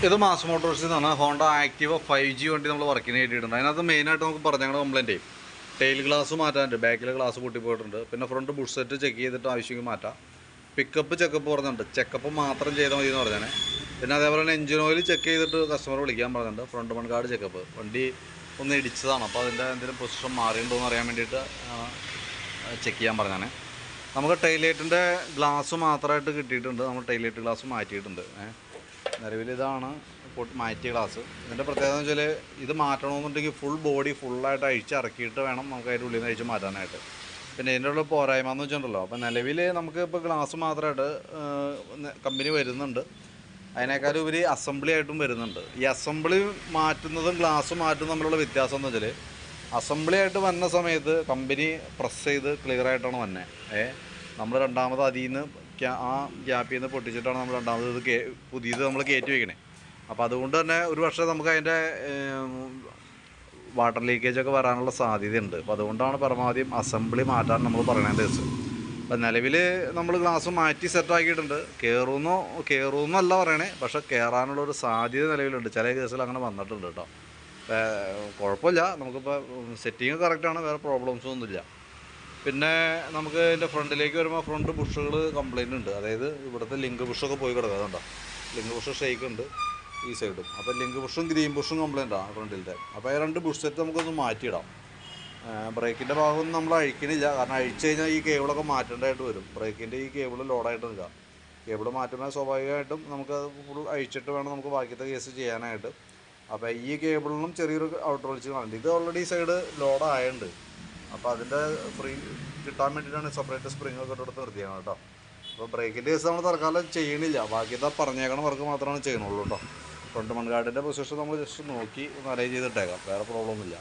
ഇത് മാസ് മോട്ടോഴ്സിൽ നിന്നാണ് Honda Activa 5G വണ്ടി നമ്മൾ വർക്കിന് കയറ്റിയിട്ടുണ്ട്. അതിനകത്ത് മെയിനായിട്ട് നമുക്ക് പറഞ്ഞ കംപ്ലയിൻറ്റ് ടെയിൽ ഗ്ലാസ് മാറ്റാനുണ്ട്, ബാക്കിലെ ഗ്ലാസ് പൊട്ടിപ്പോയിട്ടുണ്ട്. പിന്നെ ഫ്രണ്ട് ബുഷ് സെറ്റ് ചെക്ക് ചെയ്തിട്ട് ആവശ്യമെങ്കിൽ മാറ്റാം. പിക്കപ്പ് ചെക്കപ്പ് പറഞ്ഞിട്ടുണ്ട്, ചെക്കപ്പ് മാത്രം ചെയ്താൽ മതി എന്ന് പറഞ്ഞാൽ. പിന്നെ അതേപോലെ തന്നെ എഞ്ചിൻ ഓയിൽ ചെക്ക് ചെയ്തിട്ട് കസ്റ്റമർ വിളിക്കാൻ പറഞ്ഞിട്ടുണ്ട്. ഫ്രണ്ട് മൺ ഗാർഡ് ചെക്കപ്പ്, വണ്ടി ഒന്ന് ഇടിച്ചതാണ്, അപ്പോൾ അതിൻ്റെ എന്തെങ്കിലും പൊസിഷൻ മാറിയിട്ടുണ്ടോ എന്ന് അറിയാൻ വേണ്ടിയിട്ട് ചെക്ക് ചെയ്യാൻ പറഞ്ഞാണ്. നമുക്ക് ടൈലൈറ്റിൻ്റെ ഗ്ലാസ് മാത്രമായിട്ട് കിട്ടിയിട്ടുണ്ട്, നമ്മൾ ടൈലൈറ്റ് ഗ്ലാസ് മാറ്റിയിട്ടുണ്ട്. നിലവിൽ ഇതാണ് മാറ്റിയ ഗ്ലാസ്. ഇതിൻ്റെ പ്രത്യേകത എന്ന് വെച്ചാൽ ഇത് മാറ്റണമെന്നുണ്ടെങ്കിൽ ഫുൾ ബോഡി ഫുള്ളായിട്ട് അഴിച്ചിറക്കിയിട്ട് വേണം നമുക്ക് അതിൻ്റെ ഉള്ളിൽ നിന്ന് അഴിച്ച് മാറ്റാനായിട്ട്. പിന്നെ ഇതിൻ്റെ ഉള്ള പോരായ്മ എന്ന് വെച്ചിട്ടുണ്ടല്ലോ, അപ്പോൾ നിലവിൽ നമുക്ക് ഇപ്പോൾ ഗ്ലാസ് മാത്രമായിട്ട് കമ്പനി വരുന്നുണ്ട്, അതിനേക്കാളും ഉപരി അസംബ്ലി ആയിട്ടും വരുന്നുണ്ട്. ഈ അസംബ്ലി മാറ്റുന്നതും ഗ്ലാസ് മാറ്റുന്നതും തമ്മിലുള്ള വ്യത്യാസം എന്ന് വെച്ചാൽ അസംബ്ലി ആയിട്ട് വന്ന സമയത്ത് കമ്പനി പ്രസ് ചെയ്ത് ക്ലിയർ ആയിട്ടാണ് വന്നത്. നമ്മൾ രണ്ടാമത് അതിൽ നിന്ന് ആ ഗ്യാപ്പിൽ നിന്ന് പൊട്ടിച്ചിട്ടാണ് നമ്മൾ രണ്ടാമത് ഇത് പുതിയത് നമ്മൾ കയറ്റി വയ്ക്കണേ. അപ്പോൾ അതുകൊണ്ട് തന്നെ ഒരു പക്ഷേ നമുക്ക് അതിൻ്റെ വാട്ടർ ലീക്കേജൊക്കെ വരാനുള്ള സാധ്യതയുണ്ട്. അപ്പോൾ അതുകൊണ്ടാണ് പരമാവധി അസംബ്ലി മാറ്റാൻ നമ്മൾ പറയുന്നത് ദിവസം. അപ്പം നിലവിൽ നമ്മൾ ഗ്ലാസ് മാറ്റി സെറ്റാക്കിയിട്ടുണ്ട്. കയറുമെന്നല്ല പറയണേ, പക്ഷേ കയറാനുള്ളൊരു സാധ്യത നിലവിലുണ്ട്. ചില കേസിൽ അങ്ങനെ വന്നിട്ടുണ്ട് കേട്ടോ. കുഴപ്പമില്ല, നമുക്കിപ്പോൾ സെറ്റിങ് കറക്റ്റാണ്, വേറെ പ്രോബ്ലംസൊന്നും ഒന്നുമില്ല. പിന്നെ നമുക്ക് ഇതിൻ്റെ ഫ്രണ്ടിലേക്ക് വരുമ്പോൾ ഫ്രണ്ട് ബുഷുകൾ കംപ്ലയിൻ്റ് ഉണ്ട്. അതായത് ഇവിടുത്തെ ലിങ്ക് ബുഷൊക്കെ പോയി കിടക്കുന്നുണ്ടോ, ലിങ്ക് ബുഷ് ഷെയ്ക്ക് ഉണ്ട് ഈ സൈഡും. അപ്പോൾ ലിങ്ക് ബുഷും ഗ്രീൻ ബുഷും കംപ്ലയിൻ്റാണ് ഫ്രണ്ടിലത്തെ. അപ്പോൾ ഈ രണ്ട് ബുഷ് സെറ്റ് നമുക്കൊന്ന് മാറ്റിയിടാം. ബ്രേക്കിൻ്റെ ഭാഗമൊന്നും നമ്മൾ അഴിക്കണില്ല, കാരണം അഴിച്ചു കഴിഞ്ഞാൽ ഈ കേബിളൊക്കെ മാറ്റേണ്ടതായിട്ട് വരും. ബ്രേക്കിൻ്റെ ഈ കേബിൾ ലോഡായിട്ട് നിൽക്കുക, കേബിൾ മാറ്റുമ്പോൾ സ്വാഭാവികമായിട്ടും നമുക്കത് ഫുൾ അഴിച്ചിട്ട് വേണം നമുക്ക് ബാക്കിയത്തെ കേസ് ചെയ്യാനായിട്ട്. അപ്പോൾ ഈ കേബിളിനും ചെറിയൊരു ഔട്ടർ വലിച്ച് കാണുന്നുണ്ട്. ഇത് ഓൾറെഡി ഈ സൈഡ് ലോഡായുണ്ട്, അപ്പോൾ അതിൻ്റെ ഫ്രീ കിട്ടാൻ വേണ്ടിയിട്ടാണ് സെപ്പറേറ്റ് സ്പ്രിങ് ഒക്കെ ഇട്ടെടുത്ത് നിർത്തിയാണ് കേട്ടോ. അപ്പോൾ ബ്രേക്കിൻ്റെ കേസ് നമ്മൾ തൽക്കാലം ചെയ്യണില്ല, ബാക്കിയത്തെ പറഞ്ഞേക്കണ വർക്ക് മാത്രമാണ് ചെയ്യണുള്ളൂ കേട്ടോ. ഫ്രണ്ട് മൺഗാർഡിൻ്റെ പൊസിഷൻ നമ്മൾ ജസ്റ്റ് നോക്കി ഒന്ന് അറേഞ്ച് ചെയ്തിട്ടേക്കാം, വേറെ പ്രോബ്ലമൊന്നുമില്ല.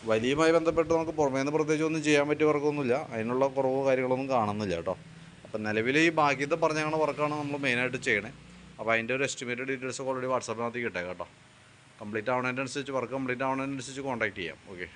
വലിയുമായി ബന്ധപ്പെട്ട് നമുക്ക് പുറമേ നിന്ന് പ്രത്യേകിച്ച് ഒന്നും ചെയ്യാൻ പറ്റിയ വർക്കൊന്നുമില്ല, അതിനുള്ള കുറവ് കാര്യങ്ങളൊന്നും കാണുന്നില്ല കേട്ടോ. അപ്പോൾ നിലവിൽ ഈ ബാക്കിയത്തെ പറഞ്ഞേക്കണ വർക്കാണ് നമ്മൾ മെയിനായിട്ട് ചെയ്യണേ. അപ്പോൾ അതിൻ്റെ ഒരു എസ്റ്റിമേറ്റഡ് ഡീറ്റെയിൽസ് ഒക്കെ ഓൾറെഡി വാട്സാപ്പിനകത്ത് കിട്ടേക്കാം കേട്ടോ. കംപ്ലീറ്റ് ആവുന്നതിനനുസരിച്ച് വർക്ക് കംപ്ലീറ്റ് ആവുന്നതിനനുസരിച്ച് കോൺടാക്ട് ചെയ്യാം. ഓക്കെ.